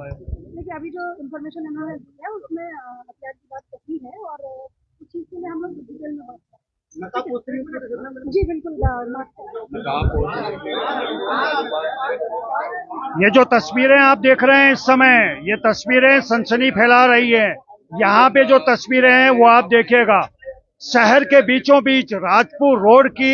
हुआ है। देखिए, अभी जो इन्फॉर्मेशन इन्होंने दी है उसमें हथियार की बात कही है और उस चीज़ के लिए हम लोग डिटेल में बात करें। जी बिल्कुल, ये जो तस्वीरें आप देख रहे हैं इस समय, ये तस्वीरें सनसनी फैला रही है। यहाँ पे जो तस्वीरें हैं वो आप देखिएगा, शहर के बीचों बीच राजपुर रोड की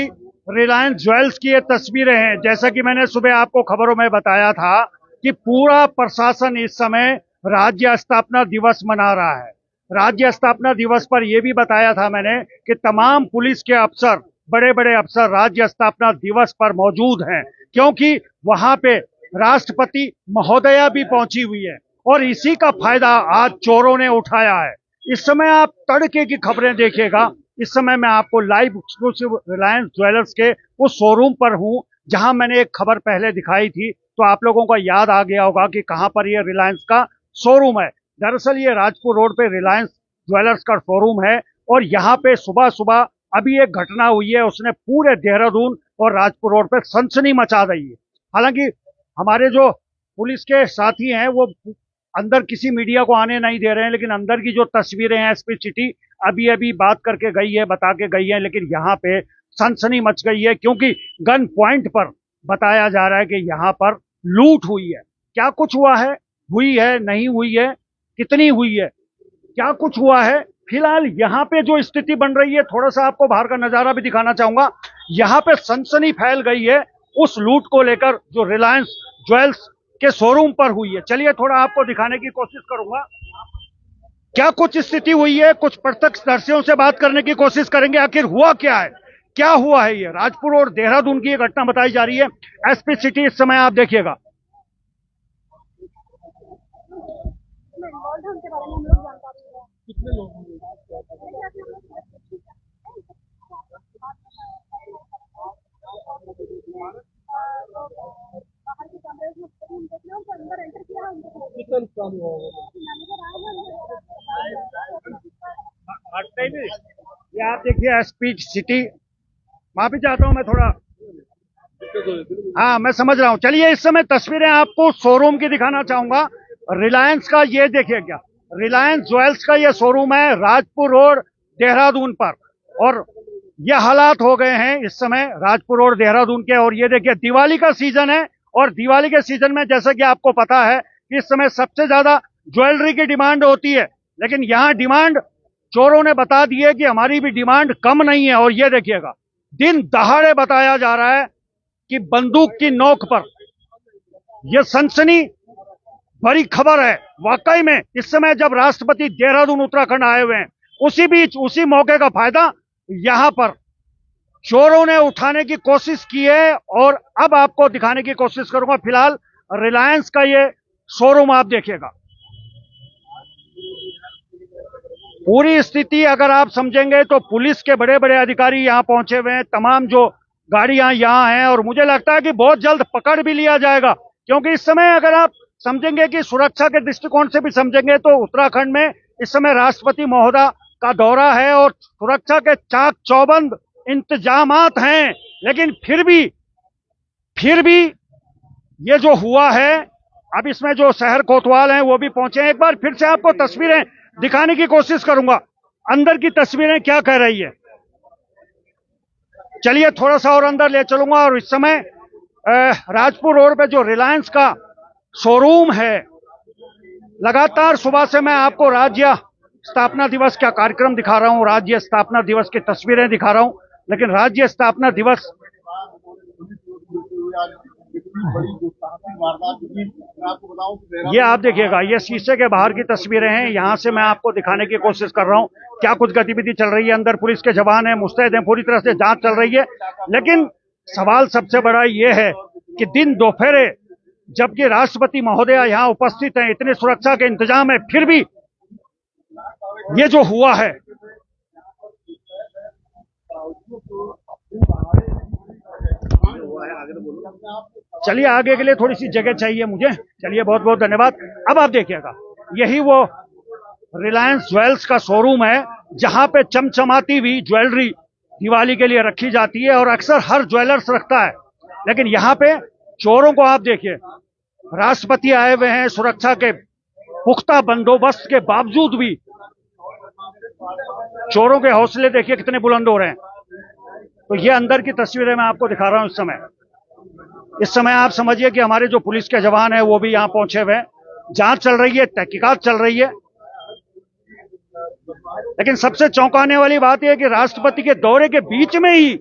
रिलायंस ज्वेल्स की ये तस्वीरें हैं। जैसा कि मैंने सुबह आपको खबरों में बताया था कि पूरा प्रशासन इस समय राज्य स्थापना दिवस मना रहा है। राज्य स्थापना दिवस पर यह भी बताया था मैंने कि तमाम पुलिस के अफसर, बड़े बड़े अफसर राज्य स्थापना दिवस पर मौजूद हैं, क्योंकि वहां पे राष्ट्रपति महोदया भी पहुंची हुई है और इसी का फायदा आज चोरों ने उठाया है। इस समय आप तड़के की खबरें देखिएगा। इस समय मैं आपको लाइव एक्सक्लूसिव रिलायंस ज्वेलर्स के उस शोरूम पर हूं जहां मैंने एक खबर पहले दिखाई थी, तो आप लोगों को याद आ गया होगा कि कहां पर ये रिलायंस का शोरूम है। दरअसल ये राजपुर रोड पे रिलायंस ज्वेलर्स का शोरूम है और यहाँ पे सुबह सुबह अभी एक घटना हुई है, उसने पूरे देहरादून और राजपुर रोड पे सनसनी मचा दी है। हालांकि हमारे जो पुलिस के साथी हैं वो अंदर किसी मीडिया को आने नहीं दे रहे हैं, लेकिन अंदर की जो तस्वीरें हैं एसपी सिटी अभी अभी बात करके गई है, बता के गई है, लेकिन यहाँ पे सनसनी मच गई है क्योंकि गन पॉइंट पर बताया जा रहा है कि यहाँ पर लूट हुई है। क्या कुछ हुआ है, हुई है, नहीं हुई है, कितनी हुई है, क्या कुछ हुआ है, फिलहाल यहाँ पे जो स्थिति बन रही है, थोड़ा सा आपको बाहर का नजारा भी दिखाना चाहूंगा। यहाँ पे सनसनी फैल गई है उस लूट को लेकर जो रिलायंस ज्वेल्स के शोरूम पर हुई है। चलिए थोड़ा आपको दिखाने की कोशिश करूंगा क्या कुछ स्थिति हुई है, कुछ प्रत्यक्षदर्शियों से बात करने की कोशिश करेंगे, आखिर हुआ क्या है, क्या हुआ है। ये राजपुर और देहरादून की ये घटना बताई जा रही है। एसपी सिटी इस समय आप देखिएगा। कितने लोग होंगे? कितना नुकसान हुआ होगा? ये आप देखिए एसपी सिटी, माफी चाहता हूं मैं थोड़ा, हाँ मैं समझ रहा हूं। चलिए इस समय तस्वीरें आपको शोरूम की दिखाना चाहूंगा रिलायंस का। ये देखिए क्या, रिलायंस ज्वेल्स का ये शोरूम है राजपुर रोड देहरादून पर, और ये हालात हो गए हैं इस समय राजपुर रोड देहरादून के। और ये देखिए दिवाली का सीजन है और दिवाली के सीजन में जैसा कि आपको पता है कि इस समय सबसे ज्यादा ज्वेलरी की डिमांड होती है, लेकिन यहाँ डिमांड चोरों ने बता दी है कि हमारी भी डिमांड कम नहीं है। और ये देखिएगा दिन दहाड़े बताया जा रहा है कि बंदूक की नोक पर, यह सनसनी बड़ी खबर है वाकई में। इस समय जब राष्ट्रपति देहरादून उत्तराखंड आए हुए हैं, उसी बीच उसी मौके का फायदा यहां पर चोरों ने उठाने की कोशिश की है और अब आपको दिखाने की कोशिश करूंगा। फिलहाल रिलायंस का ये शोरूम आप देखिएगा। पूरी स्थिति अगर आप समझेंगे तो पुलिस के बड़े बड़े अधिकारी यहां पहुंचे हुए हैं, तमाम जो गाड़ियां यहां हैं, और मुझे लगता है कि बहुत जल्द पकड़ भी लिया जाएगा, क्योंकि इस समय अगर आप समझेंगे कि सुरक्षा के दृष्टिकोण से भी समझेंगे तो उत्तराखंड में इस समय राष्ट्रपति महोदय का दौरा है और सुरक्षा के चाक चौबंद इंतजामात हैं, लेकिन फिर भी ये जो हुआ है, अब इसमें जो शहर कोतवाल हैं वो भी पहुंचे हैं। एक बार फिर से आपको तस्वीरें दिखाने की कोशिश करूंगा, अंदर की तस्वीरें क्या कह रही है। चलिए थोड़ा सा और अंदर ले चलूंगा। और इस समय राजपुर रोड पे जो रिलायंस का शोरूम है, लगातार सुबह से मैं आपको राज्य स्थापना दिवस का कार्यक्रम दिखा रहा हूं, राज्य स्थापना दिवस की तस्वीरें दिखा रहा हूं, लेकिन राज्य स्थापना दिवस ये आप देखिएगा, ये शीशे के बाहर की तस्वीरें हैं, यहां से मैं आपको दिखाने की कोशिश कर रहा हूं क्या कुछ गतिविधि चल रही है। अंदर पुलिस के जवान हैं, मुस्तैद हैं, पूरी तरह से जांच चल रही है, लेकिन सवाल सबसे बड़ा ये है कि दिन दोपहर जबकि राष्ट्रपति महोदय यहां उपस्थित हैं, इतने सुरक्षा के इंतजाम है, फिर भी ये जो हुआ है। चलिए आगे के लिए थोड़ी सी जगह चाहिए मुझे। चलिए बहुत बहुत धन्यवाद। अब आप देखिएगा, यही वो रिलायंस ज्वेल्स का शोरूम है जहां पे चमचमाती हुई ज्वेलरी दिवाली के लिए रखी जाती है और अक्सर हर ज्वेलर्स रखता है, लेकिन यहाँ पे चोरों को आप देखिए, राष्ट्रपति आए हुए हैं, सुरक्षा के पुख्ता बंदोबस्त के बावजूद भी चोरों के हौसले देखिए कितने बुलंद हो रहे हैं। तो ये अंदर की तस्वीरें मैं आपको दिखा रहा हूं इस समय आप समझिए कि हमारे जो पुलिस के जवान हैं वो भी यहां पहुंचे हुए हैं, जांच चल रही है, तहकीकात चल रही है। लेकिन सबसे चौंकाने वाली बात यह है कि राष्ट्रपति के दौरे के बीच में ही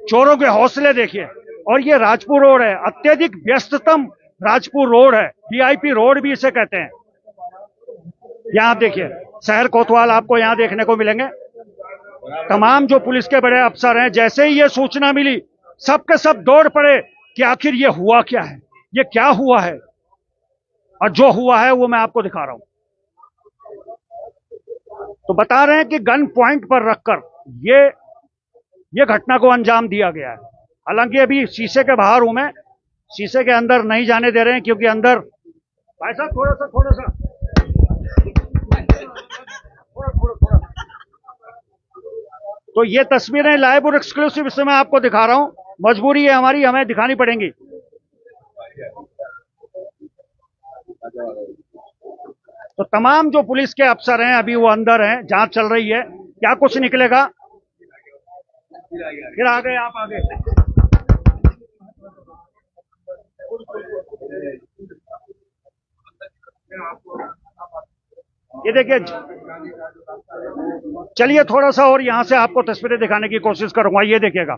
चोरों के हौसले देखिए। और ये राजपुर रोड है, अत्यधिक व्यस्ततम राजपुर रोड है, वीआईपी रोड भी इसे कहते हैं। यहां आप देखिए शहर कोतवाल आपको यहां देखने को मिलेंगे। तमाम जो पुलिस के बड़े अफसर हैं, जैसे ही ये सूचना मिली सबके सब दौड़ पड़े कि आखिर ये हुआ क्या है, ये क्या हुआ है। और जो हुआ है वो मैं आपको दिखा रहा हूं। तो बता रहे हैं कि गन पॉइंट पर रखकर ये घटना को अंजाम दिया गया है। हालांकि अभी शीशे के बाहर हूं मैं, शीशे के अंदर नहीं जाने दे रहे हैं क्योंकि अंदर भाई साहब थोड़ा सा तो ये तस्वीरें लाइव और एक्सक्लूसिव इस समय आपको दिखा रहा हूं। मजबूरी है हमारी, हमें दिखानी पड़ेंगी। तो तमाम जो पुलिस के अफसर हैं अभी वो अंदर हैं, जांच चल रही है, क्या कुछ निकलेगा। फिर आ गए आप आगे। ये देखिए, चलिए थोड़ा सा और यहां से आपको तस्वीरें दिखाने की कोशिश करूंगा। ये देखिएगा,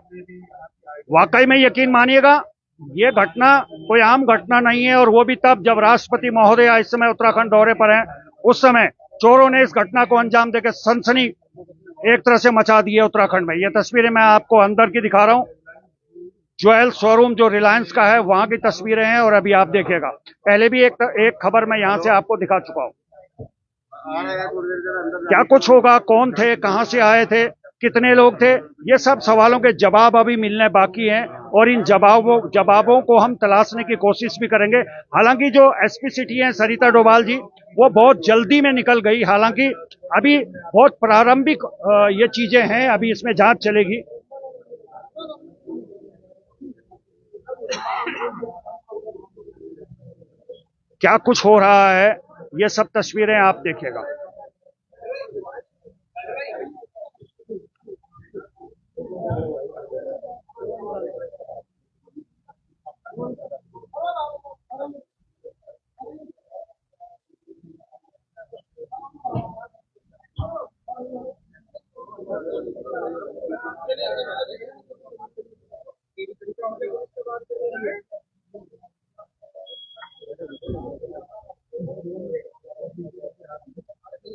वाकई में यकीन मानिएगा ये घटना कोई आम घटना नहीं है, और वो भी तब जब राष्ट्रपति महोदय इस समय उत्तराखंड दौरे पर हैं। उस समय चोरों ने इस घटना को अंजाम देकर सनसनी एक तरह से मचा दी है उत्तराखंड में। ये तस्वीरें मैं आपको अंदर की दिखा रहा हूं। ज्वेल शोरूम जो रिलायंस का है वहां की तस्वीरें हैं, और अभी आप देखिएगा, पहले भी एक खबर मैं यहां से आपको दिखा चुका हूं। क्या कुछ होगा, कौन थे, कहां से आए थे, कितने लोग थे, ये सब सवालों के जवाब अभी मिलने बाकी हैं, और इन जवाबों को हम तलाशने की कोशिश भी करेंगे। हालांकि जो एसपी सिटी हैं सरिता डोभाल जी, वो बहुत जल्दी में निकल गई। हालांकि अभी बहुत प्रारंभिक ये चीजें हैं, अभी इसमें जांच चलेगी। क्या कुछ हो रहा है, ये सब तस्वीरें आप देखिएगा।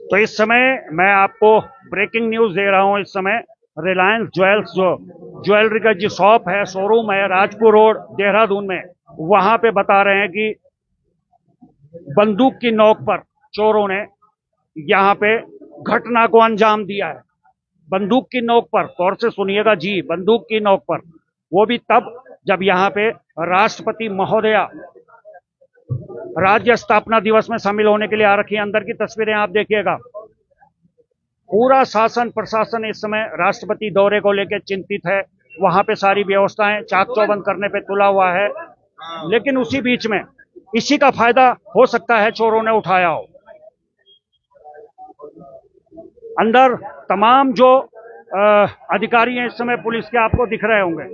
तो इस समय मैं आपको ब्रेकिंग न्यूज दे रहा हूं। इस समय रिलायंस ज्वेल्स जो ज्वेलरी का जो शॉप है, शोरूम है, राजपुर रोड देहरादून में, वहां पे बता रहे हैं कि बंदूक की नोक पर चोरों ने यहां पे घटना को अंजाम दिया है। बंदूक की नोक पर, गौर से सुनिएगा जी, बंदूक की नोक पर, वो भी तब जब यहां पे राष्ट्रपति महोदया राज्य स्थापना दिवस में शामिल होने के लिए आ रखी है। अंदर की तस्वीरें आप देखिएगा। पूरा शासन प्रशासन इस समय राष्ट्रपति दौरे को लेकर चिंतित है। वहां पे सारी व्यवस्थाएं चाक चौबंद करने पे तुला हुआ है, लेकिन उसी बीच में इसी का फायदा हो सकता है चोरों ने उठाया हो। अंदर तमाम जो अधिकारी हैं इस समय पुलिस के आपको दिख रहे होंगे।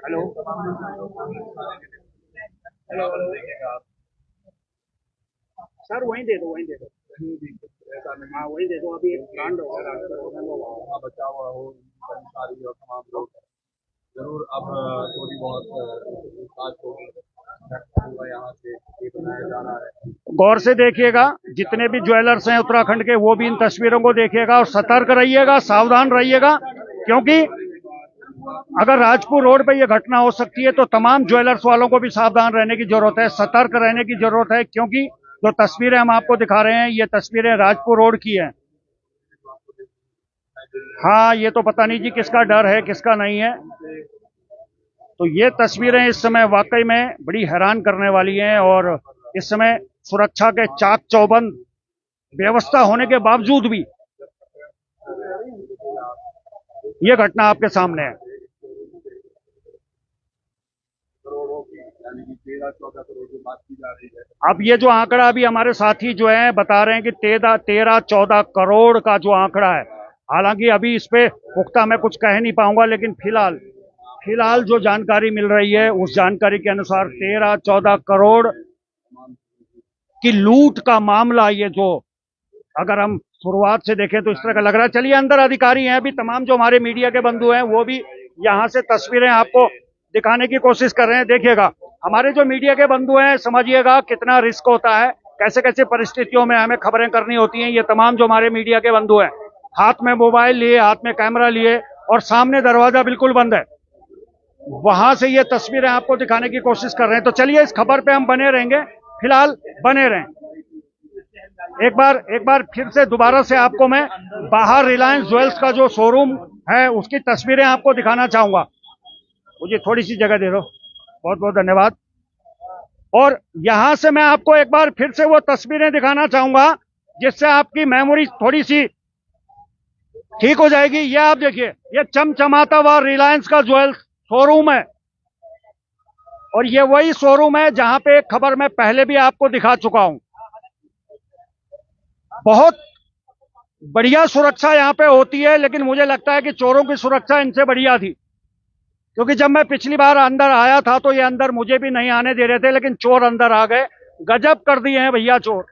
हेलो, सर वहीं दे दो, हाँ वहीं दे दो। अभी एक कांड होगा बचाव हो, कर्मचारी और तमाम लोग जरूर अब थोड़ी बहुत होगा यहाँ से ये बनाया जा रहा है। गौर से देखिएगा, जितने भी ज्वेलर्स हैं उत्तराखंड के वो भी इन तस्वीरों को देखिएगा और सतर्क रहिएगा, सावधान रहिएगा, क्योंकि अगर राजपुर रोड पे ये घटना हो सकती है तो तमाम ज्वेलर्स वालों को भी सावधान रहने की जरूरत है, सतर्क रहने की जरूरत है। क्योंकि जो तस्वीरें हम आपको दिखा रहे हैं ये तस्वीरें राजपुर रोड की हैं। हाँ, ये तो पता नहीं जी किसका डर है किसका नहीं है। तो ये तस्वीरें इस समय वाकई में बड़ी हैरान करने वाली हैं, और इस समय सुरक्षा के चाक चौबंद व्यवस्था होने के बावजूद भी ये घटना आपके सामने है। यानी कि 13-14 करोड़ की बात की जा रही है। अब ये जो आंकड़ा अभी हमारे साथी जो है बता रहे हैं कि 13-14 करोड़ का जो आंकड़ा है, हालांकि अभी इस पे पुख्ता मैं कुछ कह नहीं पाऊंगा, लेकिन फिलहाल जो जानकारी मिल रही है उस जानकारी के अनुसार 13-14 करोड़ की लूट का मामला, ये जो अगर हम शुरुआत से देखें तो इस तरह का लग रहा है। चलिए अंदर अधिकारी हैं, अभी तमाम जो हमारे मीडिया के बंधु हैं वो भी यहां से तस्वीरें आपको दिखाने की कोशिश कर रहे हैं। देखिएगा हमारे जो मीडिया के बंधु हैं, समझिएगा कितना रिस्क होता है, कैसे कैसे परिस्थितियों में हमें खबरें करनी होती हैं। ये तमाम जो हमारे मीडिया के बंधु हैं, हाथ में मोबाइल लिए, हाथ में कैमरा लिए, और सामने दरवाजा बिल्कुल बंद है, वहां से ये तस्वीरें आपको दिखाने की कोशिश कर रहे हैं। तो चलिए इस खबर पे हम बने रहेंगे, फिलहाल बने रहें। एक बार फिर से दोबारा से आपको मैं बाहर रिलायंस ज्वेल्स का जो शोरूम है उसकी तस्वीरें आपको दिखाना चाहूंगा। मुझे थोड़ी सी जगह दे दो, बहुत बहुत धन्यवाद। और यहां से मैं आपको एक बार फिर से वो तस्वीरें दिखाना चाहूंगा जिससे आपकी मेमोरी थोड़ी सी ठीक हो जाएगी। ये आप देखिए, ये चमचमाता हुआ रिलायंस का ज्वेल्स शोरूम है, और ये वही शोरूम है जहां पे एक खबर मैं पहले भी आपको दिखा चुका हूं। बहुत बढ़िया सुरक्षा यहां पे होती है, लेकिन मुझे लगता है कि चोरों की सुरक्षा इनसे बढ़िया थी, क्योंकि जब मैं पिछली बार अंदर आया था तो ये अंदर मुझे भी नहीं आने दे रहे थे, लेकिन चोर अंदर आ गए। गजब कर दिए हैं भैया चोर।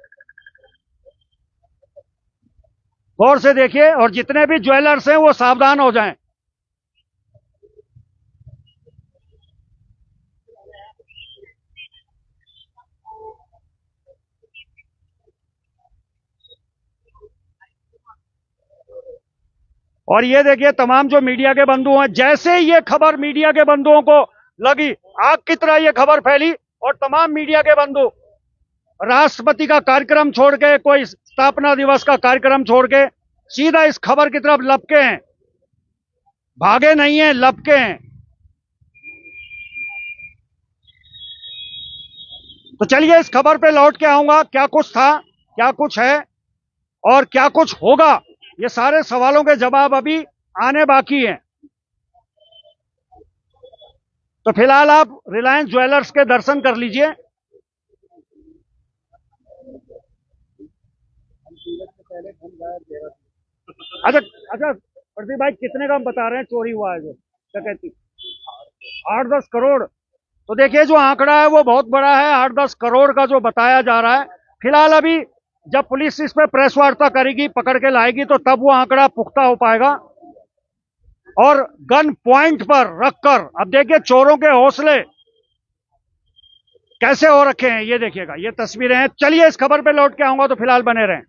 गौर से देखिए, और जितने भी ज्वेलर्स हैं वो सावधान हो जाएं। और ये देखिए तमाम जो मीडिया के बंधु हैं, जैसे ये खबर मीडिया के बंधुओं को लगी, आग की तरह ये खबर फैली, और तमाम मीडिया के बंधु राष्ट्रपति का कार्यक्रम छोड़ के, कोई स्थापना दिवस का कार्यक्रम छोड़ के सीधा इस खबर की तरफ लपके हैं। भागे नहीं है, लपके हैं। तो चलिए इस खबर पे लौट के आऊंगा, क्या कुछ था, क्या कुछ है और क्या कुछ होगा, ये सारे सवालों के जवाब अभी आने बाकी हैं। तो फिलहाल आप रिलायंस ज्वेलर्स के दर्शन कर लीजिए। अच्छा प्रदीप भाई, कितने का हम बता रहे हैं चोरी हुआ है? जो क्या कहती, 8-10 करोड़। तो देखिए जो आंकड़ा है वो बहुत बड़ा है, 8-10 करोड़ का जो बताया जा रहा है। फिलहाल अभी जब पुलिस इस पे प्रेस वार्ता करेगी, पकड़ के लाएगी, तो तब वो आंकड़ा पुख्ता हो पाएगा। और गन पॉइंट पर रखकर अब देखिए चोरों के हौसले कैसे हो रखे हैं, ये देखिएगा, ये तस्वीरें हैं। चलिए इस खबर पे लौट के आऊंगा, तो फिलहाल बने रहें।